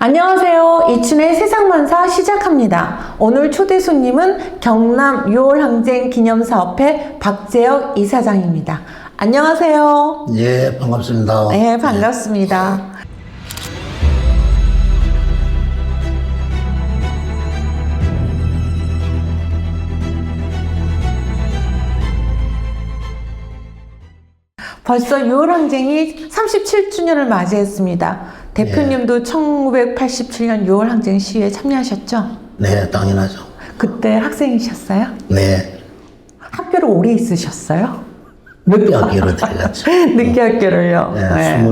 안녕하세요. 이춘의 세상만사 시작합니다. 오늘 초대 손님은 경남 6월 항쟁 기념사업회 박재혁 이사장입니다. 안녕하세요. 예, 반갑습니다. 네, 반갑습니다. 벌써 6월 항쟁이 37주년을 맞이했습니다. 대표님도 1987년 6월 항쟁 시위에 참여하셨죠? 네, 당연하죠. 그때 학생이셨어요? 네, 학교를 오래 있으셨어요? 늦게 학교로 들어갔죠. 늦게 학교를요? 네,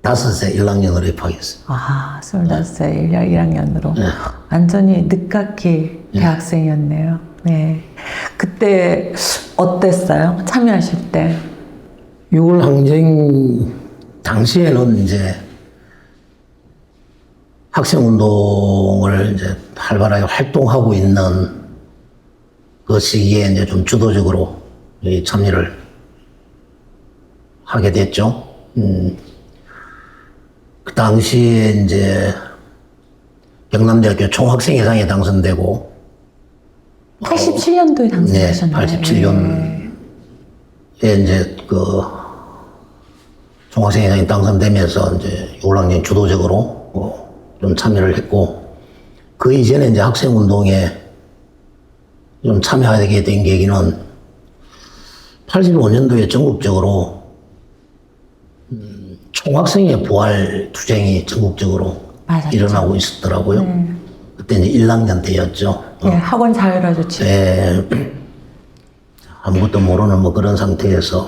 25세 1학년으로 입학했어요. 아, 25세 1학년으로. 네. 완전히 늦깎이 대학생이었네요. 네. 그때 어땠어요? 참여하실 때? 6월 항쟁 당시에는 이제 학생운동을 이제 활발하게 활동하고 있는 그 시기에 이제 좀 주도적으로 참여를 하게 됐죠. 그 당시에 이제 경남대학교 총학생회장에 당선되고 87년도에 당선되셨나요? 네, 87년에 이제 그 총학생회장이 당선되면서 이제 6월 항쟁 주도적으로 좀 참여를 했고, 그 이전에 이제 학생운동에 좀 참여하게 된 계기는 85년도에 전국적으로 총학생회 부활 투쟁이 전국적으로 맞았죠. 일어나고 있었더라고요. 그때 이제 1학년 때였죠. 네, 학원 자율화 조치. 네. 아무것도 모르는 뭐 그런 상태에서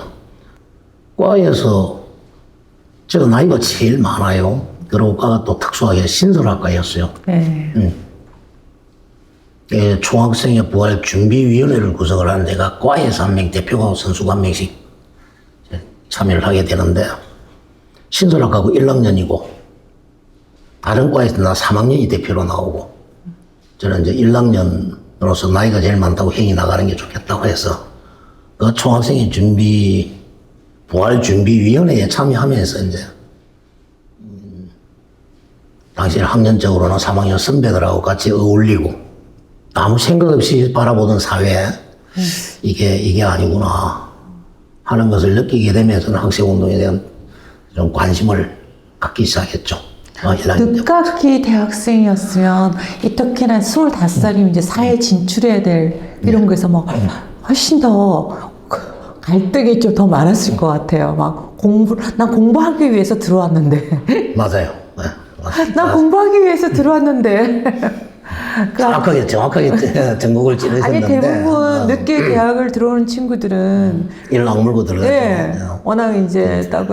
과에서 제가 나이가 제일 많아요. 그리고 과가 또 특수하게 신설학과였어요. 네. 예, 총학생회 부활 준비위원회를 구성을 하는 데가 과에서 한 명, 대표가 선수가 한 명씩 참여를 하게 되는데, 신설학과고 1학년이고 다른 과에서 나 3학년이 대표로 나오고, 저는 이제 1학년으로서 나이가 제일 많다고 형이 나가는 게 좋겠다고 해서 그 총학생회 부활 준비위원회에 참여하면서 이제 당시 학년적으로는 3학년 선배들하고 같이 어울리고 아무 생각 없이 바라보던 사회, 이게 아니구나 하는 것을 느끼게 되면서는 학생운동에 대한 좀 관심을 갖기 시작했죠. 늦깎이 대학생이었으면 특히나 25살이면 이제 사회에 진출해야 될 이런 거에서 막 훨씬 더 갈등이 좀 더 많았을 것 같아요. 막 난 공부하기 위해서 들어왔는데. 맞아요. 네, 난 공부하기 위해서 들어왔는데. 정확하게 전국을 찌르셨는데. 아니, 대부분 늦게 대학을 들어오는 친구들은. 이를 악물고 들어가죠. 네. 워낙 이제 딱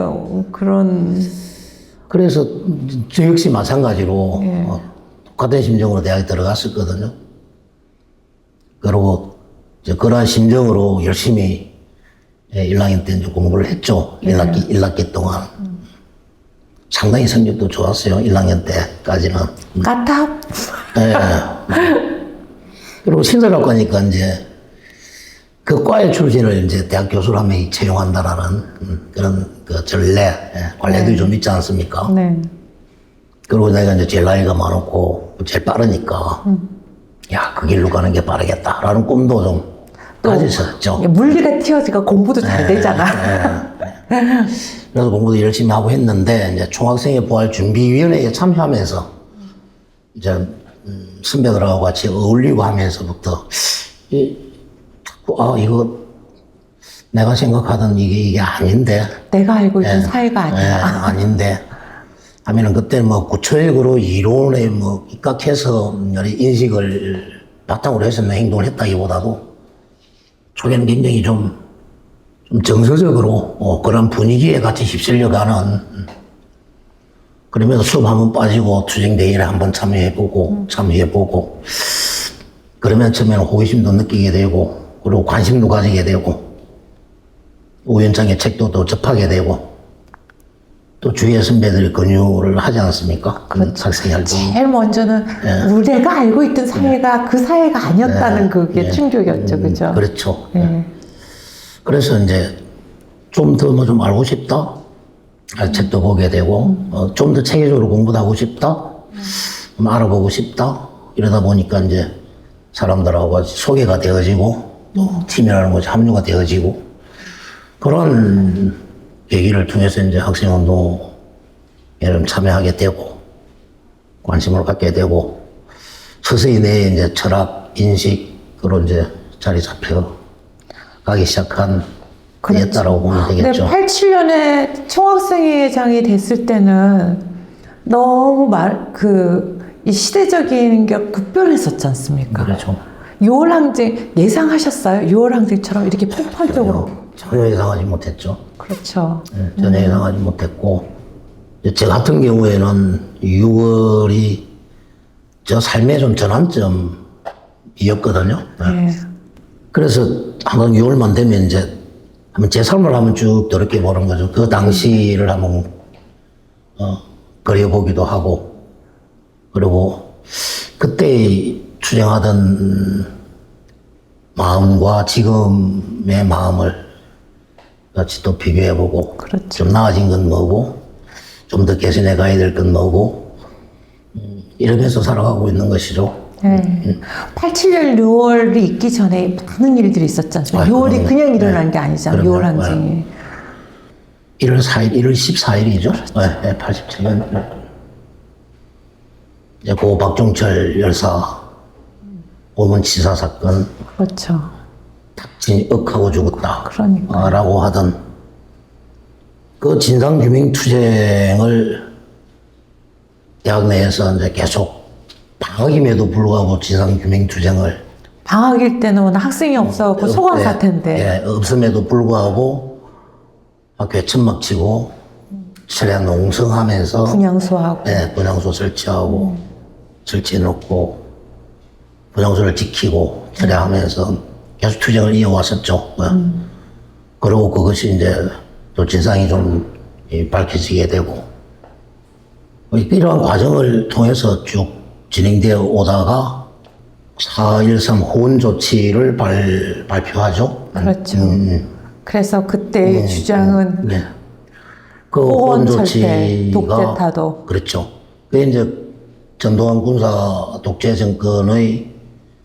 그런. 그래서 저 역시 마찬가지로 똑같은 심정으로 대학에 들어갔었거든요. 그리고 이제 그러한 심정으로 열심히 1학년 때 이제 공부를 했죠. 1학기 동안. 상당히 성적도 좋았어요. 1학년 때까지는. 까탑? 네. 그리고 신설학과니까 이제 그 과의 출신을 이제 대학 교수를 한 명이 채용한다라는 그런 그 전례, 관례들이 좀 있지 않습니까? 네. 그리고 내가 이제 제일 나이가 많고 제일 빠르니까 야, 그 길로 가는 게 빠르겠다라는 꿈도 좀 가졌었죠. 물리가 튀어지가 공부도 잘 되잖아. 그래서 공부도 열심히 하고 했는데 이제 총학생회 부활 준비위원회에 참여하면서 이제 선배들하고 같이 어울리고 하면서부터 이거 내가 생각하던 이게 아닌데, 내가 알고 있던 사회가 아니야. 아닌데 하면은 그때 뭐 구체적으로 이론에 뭐 입각해서 여러 인식을 바탕으로 해서 행동을 했다기보다도 초기에는 굉장히 좀 정서적으로 그런 분위기에 같이 휩쓸려가는, 그러면서 수업 한번 빠지고 투쟁대회에 한번 참여해보고 그러면 처음에는 호기심도 느끼게 되고 그리고 관심도 가지게 되고 우연찮게 책도 또 접하게 되고 또 주위의 선배들이 권유를 하지 않습니까? 그렇죠. 학생활동. 제일 먼저는 내가 알고 있던 사회가 그 사회가 아니었다는 그게 충격이었죠. 그죠? 그렇죠. 네. 그래서 이제 좀 더 뭐 좀 알고 싶다 책도 보게 되고 좀 더 체계적으로 공부도 하고 싶다, 좀 알아보고 싶다 이러다 보니까 이제 사람들하고 같이 소개가 되어지고 또 팀이라는 것이 합류가 되어지고 그런 계기를 통해서 이제 학생운동에 좀 참여하게 되고 관심을 갖게 되고 서서히 내 이제 철학, 인식으로 이제 자리 잡혀 가기 시작한 그랬다라고 보면 되겠죠. 근데 87년에 총학생회장이 됐을 때는 너무 이 시대적인 게 급변했었지 않습니까? 그렇죠. 6월 항쟁 예상하셨어요? 6월 항쟁처럼 이렇게 폭발적으로? 전혀 예상하지 못했죠. 그렇죠. 전혀 예상하지 못했고 이제 저 같은 경우에는 6월이 저 삶의 좀 전환점이었거든요. 네. 그래서 항상 6월만 되면 이제 한번 제 삶을 한번 쭉 돌이켜 보는 거죠. 그 당시를 한번 그려보기도 하고 그리고 그때 투쟁하던 마음과 지금의 마음을 같이 또 비교해보고 그렇죠. 좀 나아진 건 뭐고 좀 더 개선해 가야 될 건 뭐고 이러면서 살아가고 있는 것이죠. 네. 87년 6월이 있기 전에 많은 일들이 있었지 않습니까? 6월이 그냥 일어난 게 아니잖아요. 6월 항쟁이. 1월 4일, 1월 14일이죠. 네, 87년. 이제 고 박종철 열사 오문치사 사건. 그렇죠. 탁진이 억하고 죽었다. 그러니까요. 라고 하던 그 진상규명 투쟁을 대학 내에서 이제 계속 방학임에도 불구하고 진상규명 투쟁을 방학일 때는 워낙 학생이 없어갖고 소강 사태인데. 예, 없음에도 불구하고 학교에 천막 치고 철야 농성하면서 분향소하고. 예, 분향소 설치하고 설치해놓고 분향소를 지키고 철야하면서 계속 투쟁을 이어왔었죠. 그리고 그것이 이제 또 진상이 좀 밝혀지게 되고 이러한 과정을 통해서 쭉 진행되어 오다가 4.13 호원 조치를 발표하죠. 그렇죠. 그래서 그때의 주장은 네. 그 호원 철폐, 조치가 독재 타도. 그렇죠. 그게 이제 전두환 군사 독재 정권의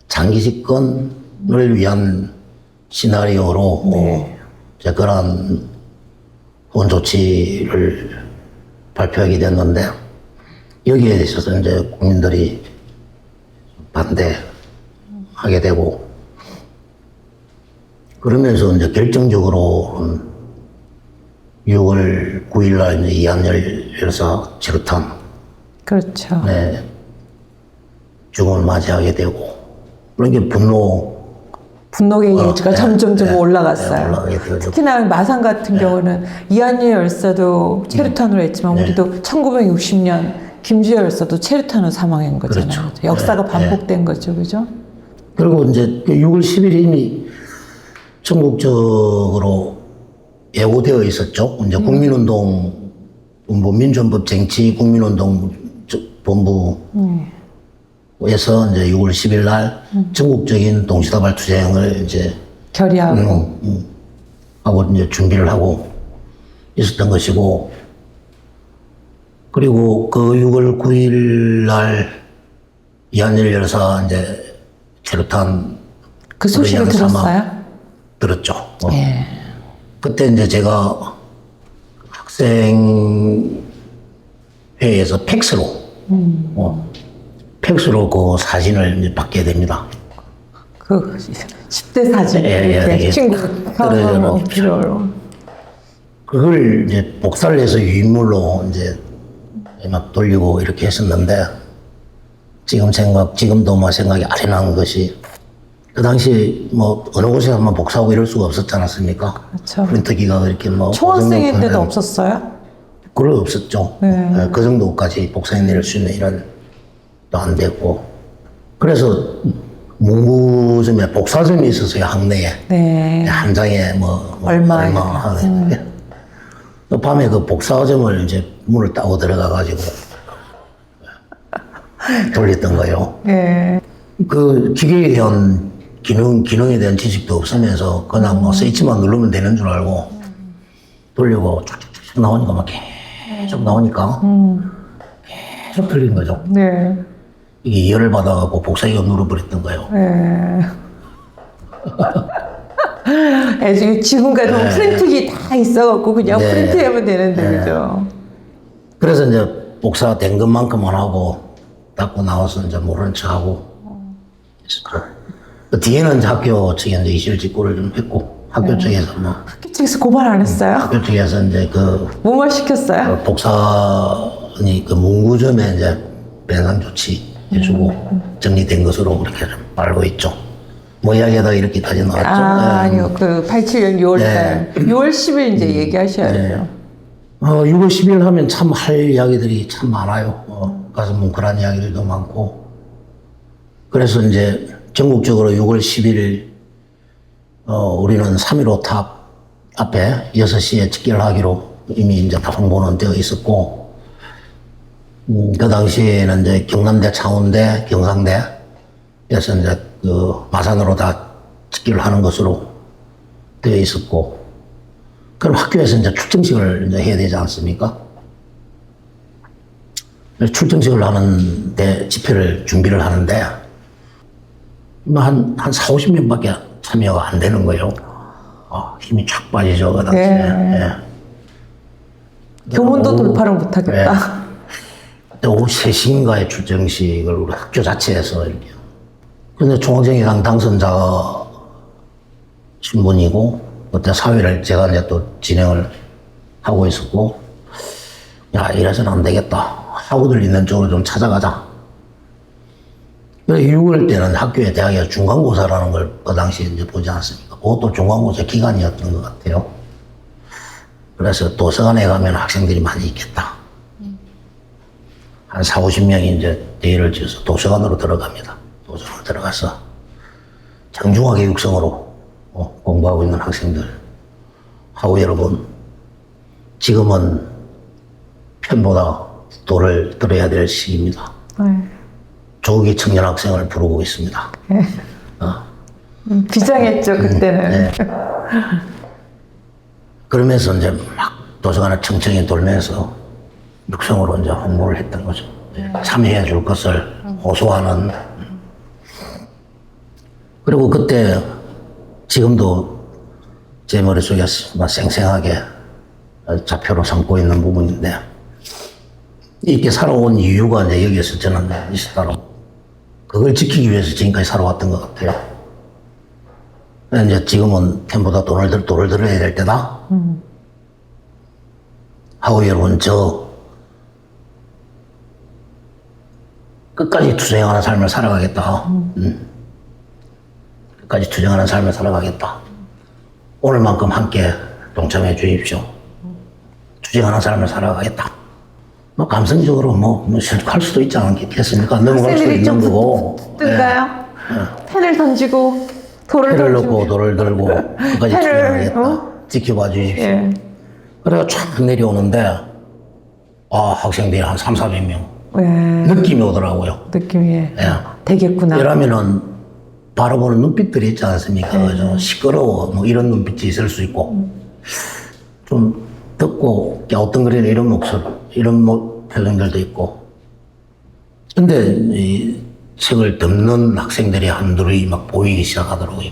장기 집권을 위한 시나리오로 이제 그런 호원 조치를 발표하게 됐는데 여기에 있어서 이제 국민들이 반대하게 되고 그러면서 이제 결정적으로 6월 9일 날 이제 이한열 열사 체류탄 그렇죠. 네, 죽음을 맞이하게 되고 그런 게 분노 게이지가 점점 올라갔어요. 올라가게 되죠. 특히나 마산 같은 경우는 이한열 열사도 체류탄으로 했지만 우리도 1960년 김주열 열사도 체류탄으로 사망한 거잖아요. 그렇죠. 역사가 반복된 거죠, 그죠? 그리고 이제 6월 10일이 이미 전국적으로 예고되어 있었죠. 이제 국민운동 본부, 민주헌법 쟁취 국민운동 본부에서 이제 6월 10일 날 전국적인 동시다발 투쟁을 이제 결의하고. 하고 이제 준비를 하고 있었던 것이고 그리고 그 6월 9일 날 이한열 열사 이제 체류탄 그 소식을 들었어요? 들었죠. 예. 그때 이제 제가 학생회에서 팩스로 그 사진을 이제 받게 됩니다. 그 10대 사진 이렇게 친구 떨어져 필요로. 그걸 이제 복사를 해서 유인물로 이제 막 돌리고 이렇게 했었는데 지금도 뭐 생각이 아련한 것이 그 당시 뭐 어느 곳에 한번 복사하고 이럴 수가 없었지 않았습니까? 그렇죠. 프린터기가 이렇게 뭐 총학생회 때도 없었어요? 그럴 없었죠. 네. 그 정도까지 복사해낼 수 있는 이런 또 안 됐고 그래서 문구점에 복사점이 있었어요. 학내에 네. 한 장에 뭐 얼마 하는 또 밤에 그 복사점을 이제 문을 따고 들어가 가지고 돌렸던 거예요. 네. 그 기계에 대한 기능에 대한 지식도 없으면서 그냥 뭐 스위치만 누르면 되는 줄 알고 돌리고 쫙쫙쫙 나오니까 막 계속 나오니까 계속 틀린 거죠. 네. 이게 열을 받아갖고 복사기가 눌러버렸던 거예요. 네. 지금까지 네. 프린트기 다 있어갖고 그냥 네. 프린트하면 되는데, 네. 그죠? 그래서 이제 복사 된 것만큼만 하고 닦고 나와서 이제 모른 척하고 그 뒤에는 이제 학교 측에 이제 이실직고를 좀 했고 학교 측에서 뭐 학교 측에서 고발 안 했어요? 학교 측에서 이제 그 뭐만 시켰어요? 복사니 그 문구점에 이제 배상 조치 해주고 정리된 것으로 그렇게 좀 알고 있죠. 뭐 이야기하다가 이렇게까지 나왔죠. 아니요. 그 87년 6월 달. 6월 10일 이제 얘기하셔야 돼요. 6월 10일 하면 참 할 이야기들이 참 많아요. 가슴 뭉클한 이야기들도 많고. 그래서 이제 전국적으로 6월 10일, 우리는 3.15 탑 앞에 6시에 집결하기로 이미 이제 다 홍보는 되어 있었고, 그 당시에는 이제 경남대, 창원대, 경상대에서 이제 그 마산으로 다 집결하는 것으로 되어 있었고, 그럼 학교에서 이제 출정식을 이제 해야 되지 않습니까? 출정식을 하는데, 집회를 준비를 하는데, 한 4, 50명밖에 참여가 안 되는 거예요. 힘이 쫙 빠지죠, 그 당시에. 네. 교문도 돌파를 못 하겠다. 그때 오후 3시인가에 출정식을 우리 학교 자체에서 이렇게. 근데 중앙정의당 당선자가 신분이고, 그때 사회를 제가 이제 또 진행을 하고 있었고, 야, 이래서는 안 되겠다. 학우들 있는 쪽으로 좀 찾아가자. 그래서 6월 때는 학교에 대학에 중간고사라는 걸 그 당시에 이제 보지 않습니까? 그것도 중간고사 기간이었던 것 같아요. 그래서 도서관에 가면 학생들이 많이 있겠다. 한 4, 50명이 이제 대회를 지어서 도서관으로 들어갑니다. 도서관으로 들어가서 정중하게 육성으로 공부하고 있는 학생들. 하고 여러분, 지금은 편보다 돌을 들어야 될 시기입니다. 조기 청년 학생을 부르고 있습니다. 비장했죠, 그때는. 네. 그러면서 이제 막 도서관을 청청히 돌면서 육성으로 이제 홍보를 했던 거죠. 참여해 줄 것을 호소하는. 그리고 그때 지금도 제 머릿속에 생생하게 좌표로 삼고 있는 부분인데, 이렇게 살아온 이유가 이제 여기에서 저는 있었다고. 그걸 지키기 위해서 지금까지 살아왔던 것 같아요. 이제 지금은 템보다 돌을 들어야 될 때다. 하고 여러분, 저 끝까지 투쟁하는 삶을 살아가겠다. 끝까지 투쟁하는 삶을 살아가겠다. 오늘만큼 함께 동참해 주십시오. 투쟁하는 삶을 살아가겠다. 뭐 감성적으로 할 수도 있지 않겠습니까? 넘어갈 수도 있는 거고. 뜬가요? 펜을 던지고 돌을 패를 던지고. 넣고 돌을 들고 끝까지 투쟁하겠다. 지켜봐 주십시오. 예. 그래가 쫙 내려오는데 학생들이 한 3, 400명 예. 느낌이 오더라고요. 느낌이 예. 되겠구나. 이러면은 바라보는 눈빛들이 있지 않습니까? 그죠? 시끄러워 뭐 이런 눈빛이 있을 수 있고 좀 듣고 갸우뚱거리는 이런 목소리, 이런 표정들도 있고. 근데 이 책을 덮는 학생들이 한둘이 막 보이기 시작하더라고요.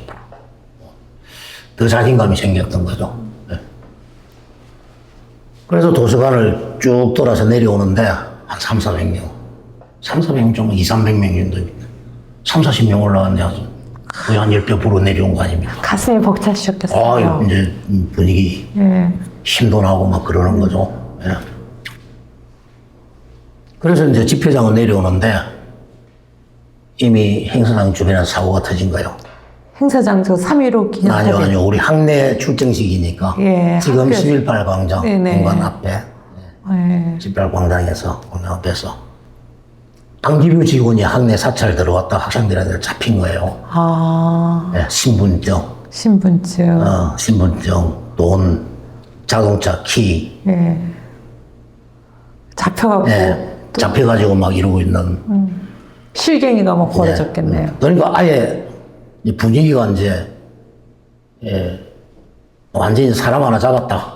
더 자신감이 생겼던 거죠. 네. 그래서 도서관을 쭉 돌아서 내려오는데 한 3, 400명. 3, 400명 좀 2, 300명 정도. 3, 40명 올라갔는데 거의 한 10배 부로 내려온 거 아닙니까? 가슴이 벅차시셨겠어요. 이제 분위기. 예. 힘도 나고 막 그러는 거죠. 예. 그래서 이제 집회장을 내려오는데 이미 행사장 주변에 사고가 터진 거예요. 행사장 저 3.15 기념탑에. 아니요. 우리 학내 출정식이니까. 예, 지금 학교에서. 11.8 광장 네네. 공간 앞에. 예. 11.8 광장 앞에서. 방기뷰 직원이 학내 사찰 들어왔다 학생들한테 잡힌 거예요. 예, 신분증, 신분증. 신분증, 돈, 자동차 키. 예. 잡혀갖고. 예, 잡혀가지고 막 이러고 있는. 실갱이가 막 벌어졌겠네요. 그러니까 아예 분위기가 이제 완전히 사람 하나 잡았다.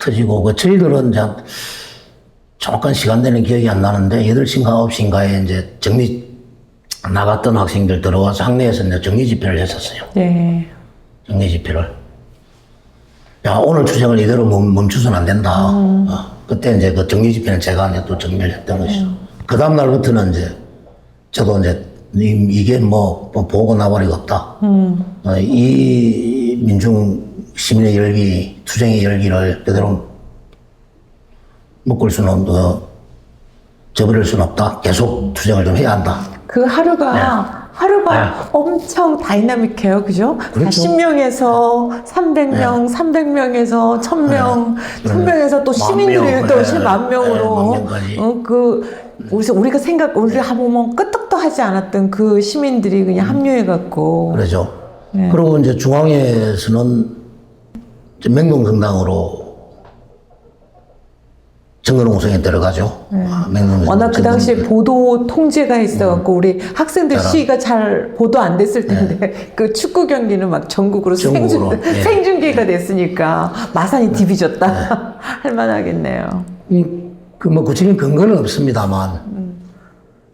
터지고, 저희들은 이제 정확한 시간대는 기억이 안 나는데, 8시인가 9시인가에 이제 나갔던 학생들 들어와서 학내에서 이제 정리 집회를 했었어요. 네. 정리 집회를. 야, 오늘 투쟁을 이대로 멈추서는 안 된다. 그때 이제 그 정리 집회는 제가 이제 또 정리를 했던 것이죠. 그 다음날부터는 이제, 저도 이제, 이게 뭐, 보고 나발이가 없다. 이 시민의 열기, 투쟁의 열기를 그대로 묶을 수는, 저버릴 수는 없다. 계속 투쟁을 좀 해야 한다. 그 하루가 엄청 다이나믹해요. 그죠? 그렇죠. 40명에서 300명, 300명에서 1000명, 1000명에서 또 시민들이 또 10,000명으로. 우리가 한번 끄떡도 하지 않았던 그 시민들이 그냥 합류해갖고. 그러죠. 그리고 이제 중앙에서는 맹동성당으로 정근홍성에 들어가죠. 워낙 그 당시에 보도 통제가 있어갖고 우리 학생들 시위가 잘 보도 안 됐을 텐데 그 축구 경기는 막 전국으로 생중계가 됐으니까 마산이 디비졌다 할 만하겠네요. 뭐 구체적인 근거는 없습니다만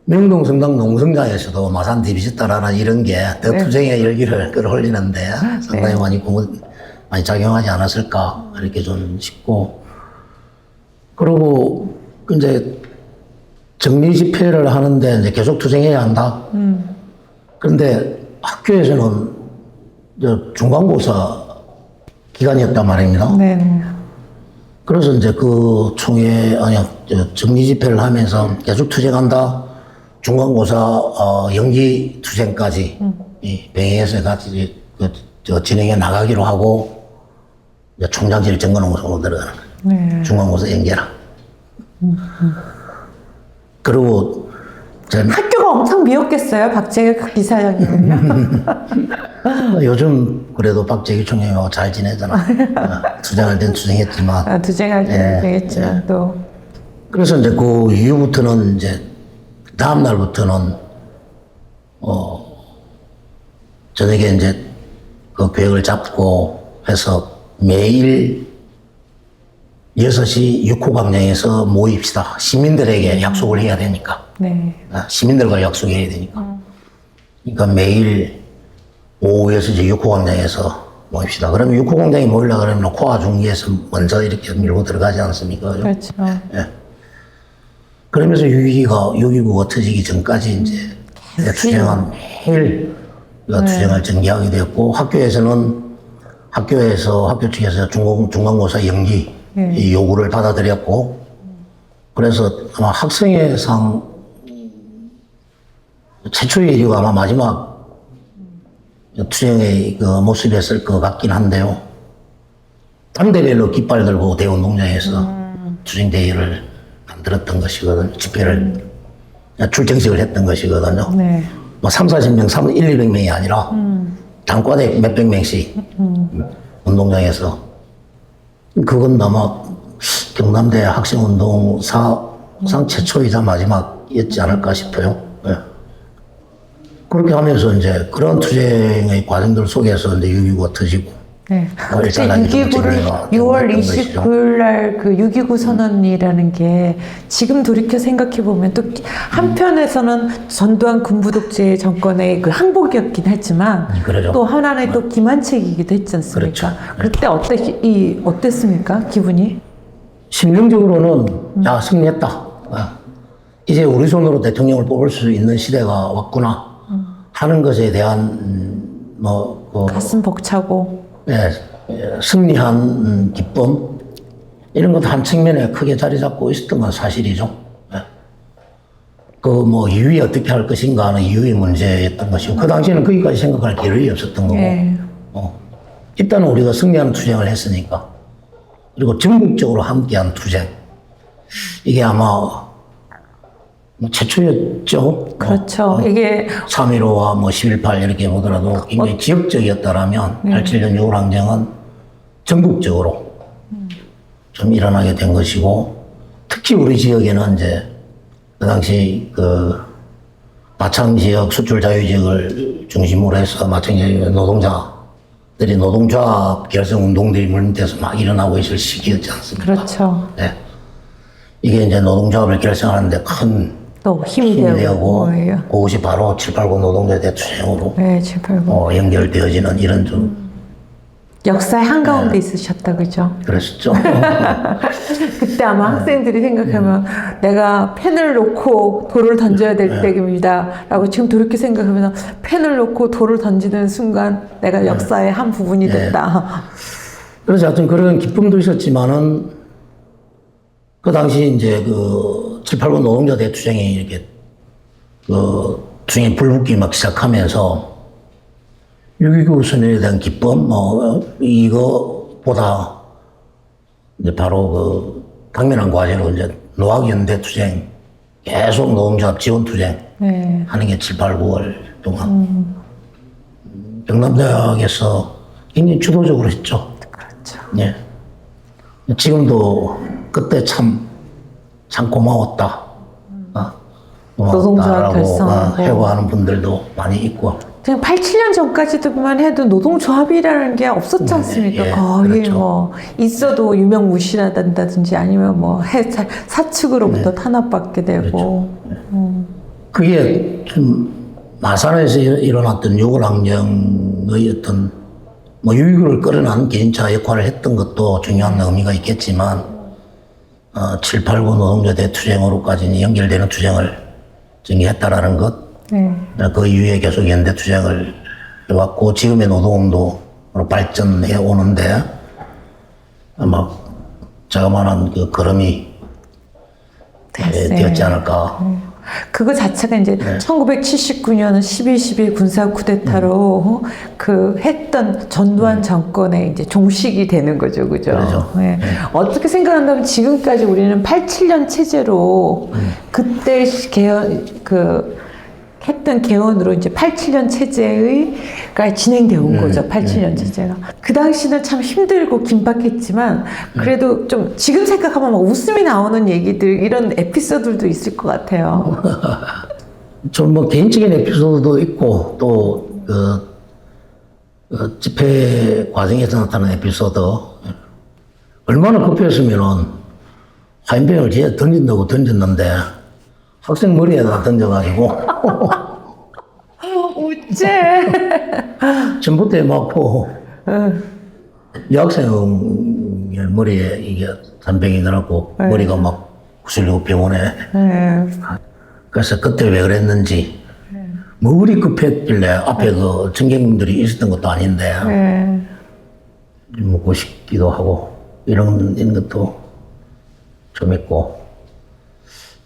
명동성당 농성장에서도 마산 디비졌다라는 이런 게 더 투쟁의 열기를 끌어올리는데 상당히 많이 작용하지 않았을까 이렇게 좀 싶고. 그리고 이제 정리 집회를 하는데 이제 계속 투쟁해야 한다. 그런데 학교에서는 중간고사 기간이었단 말입니다. 네. 그래서 이제 그 정리 집회를 하면서 계속 투쟁한다. 중간고사 연기 투쟁까지 병행해서 같이 진행해 나가기로 하고 이제 총장실 정근홍성으로 들어가는 거예요. 네. 중간고사 연계라. 그리고 학교가 엄청 미웠겠어요, 박재규 기사장님은요? 요즘 그래도 박재규 총장하고 잘 지내잖아. 투쟁할 땐 투쟁했지만. 투쟁할 때는 투쟁했지만 또. 그래서 이제 그 이후부터는 이제 다음 날부터는 저녁에 이제 그 계획을 잡고 해서 매일 6시 6호 광장에서 모입시다. 시민들에게 약속을 해야 되니까. 네. 시민들과 약속해야 되니까. 그러니까 매일 오후 6시 6호 광장에서 모입시다. 그러면 6호 광장에 모이려고 그러면 코아 중기에서 먼저 이렇게 밀고 들어가지 않습니까? 그렇죠. 예. 그러면서 6.29가 터지기 전까지 이제 투쟁한 매일 투쟁을 전개하게 되었고, 학교 측에서 중간고사 연기 이 요구를 받아들였고, 그래서 아마 학생회상 최초의 이유가 아마 마지막 투쟁의 그 모습이었을 것 같긴 한데요. 당대별로 깃발 들고 대운동장에서 투쟁대회를 만들었던 것이거든요. 집회를, 출정식을 했던 것이거든요. 네. 뭐 30-40명, 200명이 아니라 단과대 몇백 명씩 운동장에서. 그건 아마 경남대 학생운동사상 최초이자 마지막이었지 않을까 싶어요. 네. 그렇게 하면서 이제 그런 투쟁의 과정들 속에서 이제 6.29가 터지고. 네. 그때 6.29를 6월 29일 날 그 6.29 선언이라는 게 지금 돌이켜 생각해 보면 또 한편에서는 전두환 군부독재 정권의 그 항복이었긴 했지만 그러죠. 또 하나는 또 기만책이기도 했지 않습니까? 그렇죠. 그때 어땠습니까? 기분이? 심령적으로는 야, 승리했다. 이제 우리 손으로 대통령을 뽑을 수 있는 시대가 왔구나 하는 것에 대한 가슴 벅차고. 네, 승리한 기쁨 이런 것도 한 측면에 크게 자리 잡고 있었던 건 사실이죠. 네. 이후에 어떻게 할 것인가 하는 이후의 문제였던 것이고, 그 당시에는 거기까지 생각할 기회이 없었던 거고. 네. 일단은 우리가 승리하는 투쟁을 했으니까, 그리고 전국적으로 함께한 투쟁, 이게 아마 최초였죠. 그렇죠. 이게 3.15와 11.8 이렇게 보더라도 굉장히 지역적이었다라면 87년 6월 항쟁은 전국적으로 좀 일어나게 된 것이고, 특히 우리 지역에는 이제 그 당시 그 마창 지역, 수출 자유 지역을 중심으로 해서 마창 지역 노동자 들이 노동조합 결성 운동들이 물밑에서 막 일어나고 있을 시기였지 않습니까? 그렇죠. 네. 이게 이제 노동조합을 결성하는데 큰 또 힘이 힘이 되고 되고 뭐예요. 그것이 바로 789 노동자 대투쟁으로 네, 789. 연결되어지는 이런 좀 역사의 한가운데 있으셨다, 그죠? 그랬었죠. 그때 아마 학생들이 생각하면 내가 펜을 놓고 돌을 던져야 될 때입니다. 라고 지금 돌이켜 생각하면 펜을 놓고 돌을 던지는 순간 내가 역사의 한 부분이 됐다. 그래서 하여튼 그런 기쁨도 있었지만은 그 당시 이제 그 789 노동자 대투쟁이 이렇게 그 중에 불붙기 막 시작하면서 6.29 선언에 대한 기쁨, 이거보다 이제 바로 그 당면한 과제로 이제 노학연대 투쟁, 계속 노동조합 지원 투쟁 네. 하는 게 7, 8, 9월 동안 경남대학에서 굉장히 주도적으로 했죠. 그렇죠. 예. 지금도 그때 참 고마웠다. 노동조합 결성하고. 회고하는 분들도 많이 있고. 그냥 87년 전까지만 해도 노동조합이라는 게 없었지 않습니까? 예, 거의 그렇죠. 뭐 있어도 유명무실하다든지 아니면 뭐 사측으로부터 탄압받게 되고. 그게 좀 마산에서 일어났던 6월 항쟁의 어떤 뭐 유익을 끌어난 개인차 역할을 했던 것도 중요한 의미가 있겠지만 7, 8, 9 노동자 대투쟁으로까지 연결되는 투쟁을 전개했다라는 것, 네. 그 이후에 계속 연대 투쟁을 해왔고 지금의 노동운동으로 발전해 오는데 아마 자그마한 그 걸음이 되었지 않을까. 그거 자체가 이제 1979년 12.12 군사 쿠데타로 그 했던 전두환 정권의 이제 종식이 되는 거죠, 그죠? 그렇죠. 네. 어떻게 생각한다면 지금까지 우리는 87년 체제로 그때 했던 개헌으로 이제 87년 체제가 진행되어 온 거죠. 87년 체제가. 그 당시는 참 힘들고 긴박했지만 그래도 좀 지금 생각하면 막 웃음이 나오는 얘기들 이런 에피소드들도 있을 것 같아요. 좀 뭐 개인적인 에피소드도 있고 또 집회 과정에서 나타난 에피소드. 얼마나 급했으면은 화염병을 뒤에 던진다고 던졌는데 학생 머리에다 던져가지고 어째? 전봇대에 맞고 여학생의 머리에 이게 잔병이 들어갔고 머리가 막 구슬리고 병원에. 그래서 그때 왜 그랬는지 뭐 그리 급했길래 앞에 그 전경들이 있었던 것도 아닌데 묻고 싶기도 하고 이런 것도 좀 있고.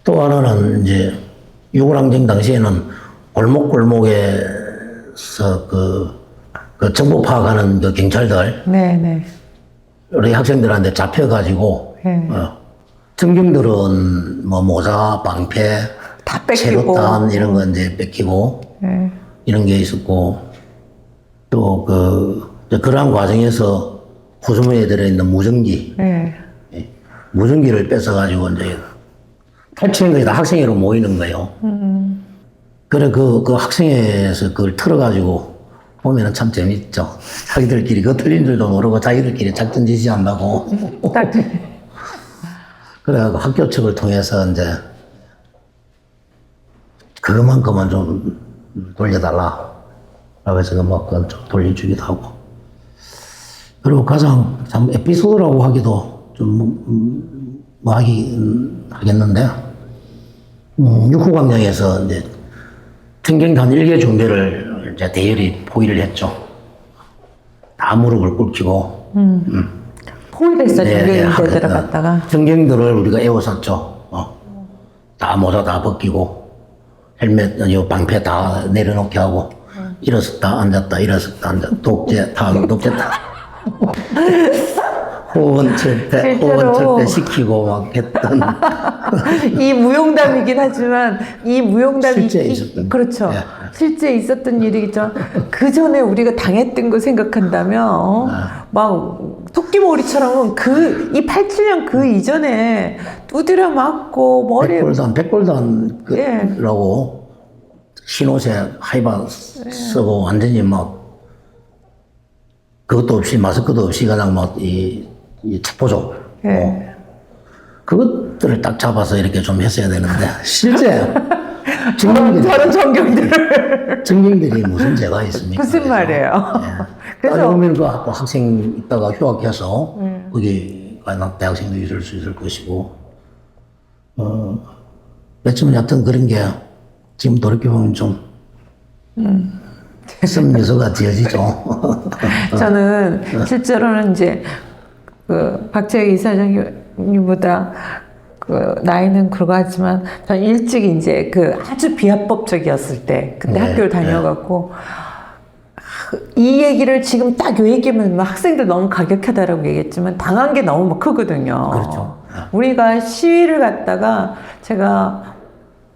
또 하나는 이제 6월 항쟁 당시에는 골목골목에서 그 정보 파악하는 그 경찰들 네네. 우리 학생들한테 잡혀가지고 전경들은 뭐 모자, 방패, 다 뺏기고. 체류탄 이런 거 이제 뺏기고 이런 게 있었고 또 그러한 과정에서 후수문에 들어있는 무전기 무전기를 뺏어가지고 이제 탈취한 거에 다 학생회로 모이는 거예요. 그래, 그 학생회에서 그걸 틀어가지고 보면은 참 재밌죠. 자기들끼리, 그 틀린 줄도 모르고 자기들끼리 작전 지시한다고. 그래가지고 학교 측을 통해서 이제 그것만큼은 좀 돌려달라. 라고 해서 그건 좀 돌려주기도 하고. 그리고 가장 참 에피소드라고 하기도 좀 하겠는데, 6구 광장에서 이제 청경단 1개 중대를 이제 대열이 포위를 했죠. 다 무릎을 꿇히고. 포위됐어, 네, 전경대 들어갔다가. 청경들을 우리가 에워쌌죠. 다 모자 다 벗기고, 헬멧, 방패 다 내려놓게 하고, 일어섰다, 앉았다, 일어섰다, 앉았다, 독재 다. 호언 철폐 시키고 막 했던. 이 무용담이긴 하지만 이 무용담이 실제 있었던. 그렇죠. 예. 실제 있었던 일이겠죠. 그 전에 우리가 당했던 거 생각한다면 막 토끼머리처럼 이 87년 그 이전에 두드려 맞고 머리에 백골단라고 흰 옷에 하이바 쓰고 완전히 막 그것도 없이 마스크도 없이 그냥 이 체포조 네. 그것들을 딱 잡아서 이렇게 좀 했어야 되는데 실제 저런 전경들을 무슨 죄가 있습니까? 무슨 말이에요? 그래서 그래서 그러면 그 학생 있다가 휴학해서 거기 가는 대학생도 있을 수 있을 것이고 몇쯤은 여튼 그런 게 지금 돌이켜보면 좀 썸미소가 지어지죠. 저는 실제로는 이제 그 박재희 이사장님보다 그 나이는 그러고 하지만 전 일찍 이제 그 아주 비합법적이었을 때 그때 학교를 다녀갖고 이 얘기를 지금 딱 요 얘기하면 학생들 너무 가격하다라고 얘기했지만 당한 게 너무 크거든요. 그렇죠. 우리가 시위를 갔다가 제가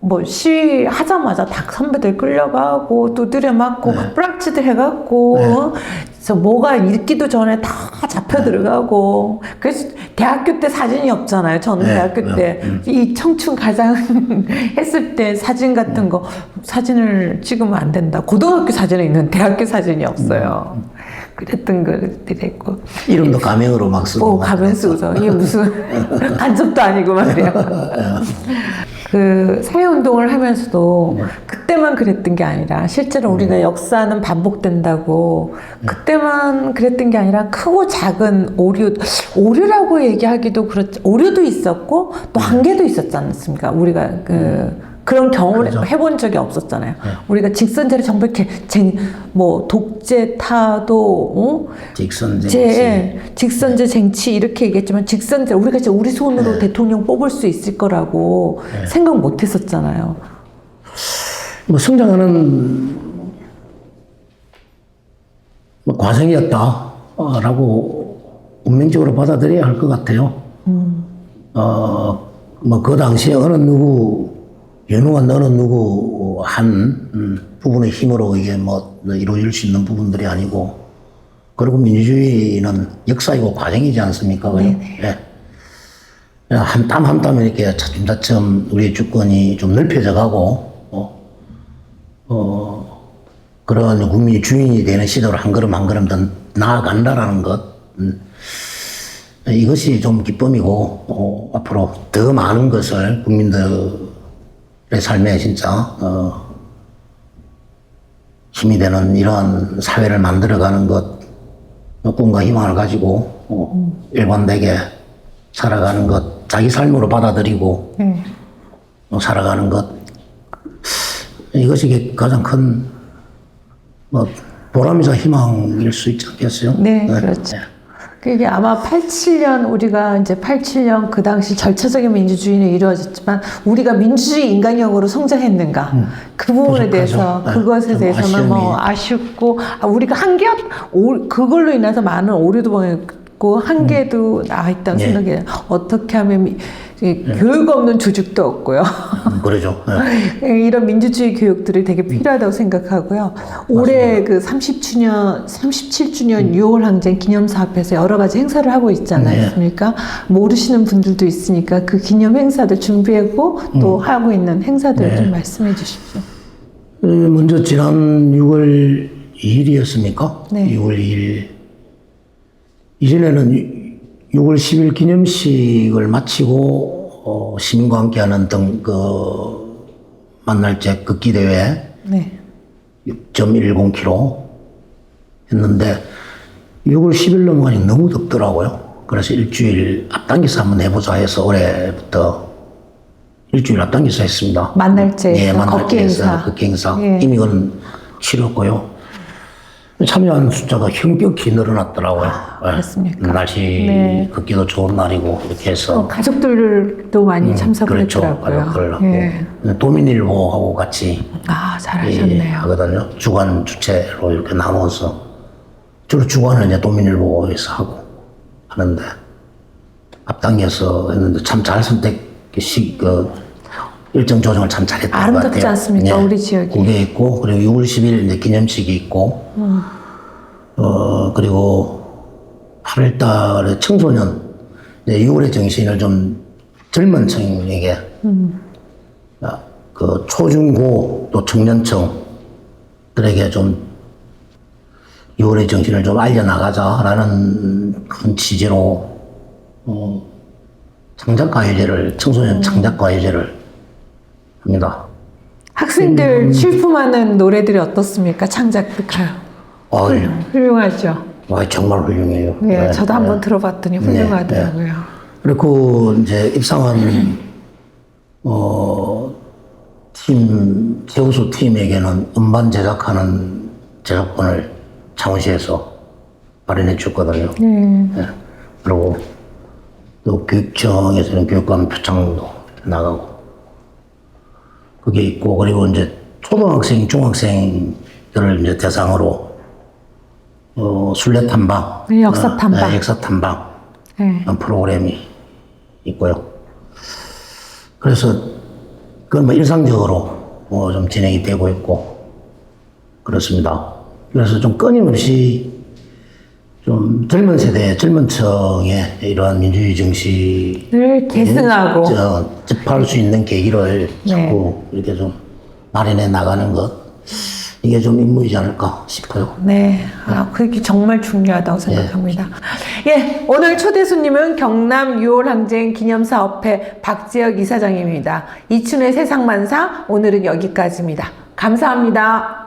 뭐 시위 하자마자 닭 선배들 끌려가고 두드려 맞고 뿌락치들 해갖고 그래서 뭐가 읽기도 전에 다 잡혀 들어가고 그래서 대학교 때 사진이 없잖아요. 저는 대학교 때 이 청춘 가장 했을 때 사진 같은 거 사진을 찍으면 안 된다. 고등학교 사진은 있는 대학교 사진이 없어요. 그랬던 것들이 있고 이름도 가명으로 막 쓰고 가명 쓰고서 이게 무슨 간첩도 아니고 말이야. 그 사회운동을 하면서도 그때만 그랬던 게 아니라 실제로 우리가 역사는 반복된다고 그때만 그랬던 게 아니라 크고 작은 오류라고 얘기하기도 그렇지 오류도 있었고 또 한계도 있었지 않습니까? 우리가 그런 경험을 그렇죠. 해본 적이 없었잖아요. 우리가 직선제를 전부 이렇게 뭐 독재 타도 직선제 쟁취 이렇게 얘기했지만 직선제 우리가 이제 우리 손으로 대통령 뽑을 수 있을 거라고 생각 못 했었잖아요. 뭐 성장하는 뭐 과정이었다라고 운명적으로 받아들여야 할 것 같아요. 뭐 그 당시에 유능한 어느 누구 한 부분의 힘으로 이게 뭐 이루어질 수 있는 부분들이 아니고 그리고 민주주의는 역사이고 과정이지 않습니까? 예. 한 땀 한 땀 이렇게 차츰차츰 우리의 주권이 좀 넓혀져 가고 그런 국민이 주인이 되는 시대로 한 걸음 한 걸음 더 나아간다라는 것 이것이 좀 기쁨이고 앞으로 더 많은 것을 국민들의 삶에 진짜 힘이 되는 이러한 사회를 만들어가는 것 꿈과 희망을 가지고 일관되게 살아가는 것 자기 삶으로 받아들이고 살아가는 것 이것이 가장 큰 뭐 보람이자 희망일 수 있지 않겠어요? 네, 그렇죠. 그게 아마 87년 우리가 이제 87년 그 당시 절차적인 민주주의는 이루어졌지만 우리가 민주주의 인간형으로 성장했는가 그 부분에 대해서 그것에 대해서는 뭐 아쉽고 우리가 그걸로 인해서 많은 오류도 보였고 한계도 나와 있다고 생각해요. 어떻게 하면 교육 없는 조직도 없고요. 그러죠. 이런 민주주의 교육들이 되게 필요하다고 생각하고요. 올해 그 37주년 6월 항쟁 기념사업에서 여러 가지 행사를 하고 있지 않습니까? 모르시는 분들도 있으니까 그 기념 행사들 준비하고 또 하고 있는 행사들 좀 말씀해 주십시오. 먼저 지난 6월 2일이었습니까? 네. 6월 2일. 이전에는 6월 10일 기념식을 마치고 시민과 함께하는 만날제 걷기대회 6.10km 했는데 6월 10일 넘어가니 너무 덥더라고요. 그래서 일주일 앞당겨서 한번 해보자 해서 올해부터 일주일 앞당겨서 했습니다. 만날제에서 걷기 행사. 이미 그건 치렀고요. 참여한 숫자가 현격히 늘어났더라고요. 그렇습니까? 날씨 걷기도 좋은 날이고 이렇게 해서 가족들도 많이 참석을 했더라고요. 그렇고 도민일보하고 같이 잘하셨네요. 하거든요. 주간 주체로 이렇게 나눠서 주로 주간을 이제 도민일보에서 하고 하는데 앞당겨서 했는데 참 잘 일정 조정을 참 잘했던 것 같아요. 아름답지 않습니까? 우리 지역이. 그게 있고, 그리고 6월 10일 이제 기념식이 있고, 그리고 8월 달에 청소년, 이제 6월의 정신을 좀 젊은 층에게, 그 초중고 또 청년층들에게 좀 6월의 정신을 좀 알려나가자라는 큰 취지로 창작과외제를 청소년 창작과외제를 합니다. 학생들 출품하는 노래들이 어떻습니까? 창작극하요. 훌륭하죠. 정말 훌륭해요. 네, 저도 한번 들어봤더니 훌륭하더라고요. 그리고 이제 입상한 팀 최우수 팀에게는 음반 제작하는 제작권을 창원시에서 마련해 줬거든요. 네. 그리고 또 교육청에서는 교육감 표창도 나가고 그게 있고, 그리고 이제 초등학생, 중학생들을 이제 대상으로 순례 탐방, 역사 탐방, 역사 탐방 네. 프로그램이 있고요. 그래서 그건 뭐 일상적으로 좀 진행이 되고 있고 그렇습니다. 그래서 좀 끊임없이 좀 젊은 세대, 젊은 층의 이러한 민주주의 정신을 계승하고 접할 수 있는 계기를 자꾸 이렇게 좀 마련해 나가는 것, 이게 좀 임무이지 않을까 싶어요. 네, 그게 정말 중요하다고 생각합니다. 예, 오늘 초대 손님은 경남 6월 항쟁 기념사업회 박지혁 이사장입니다. 이춘의 세상만사, 오늘은 여기까지입니다. 감사합니다.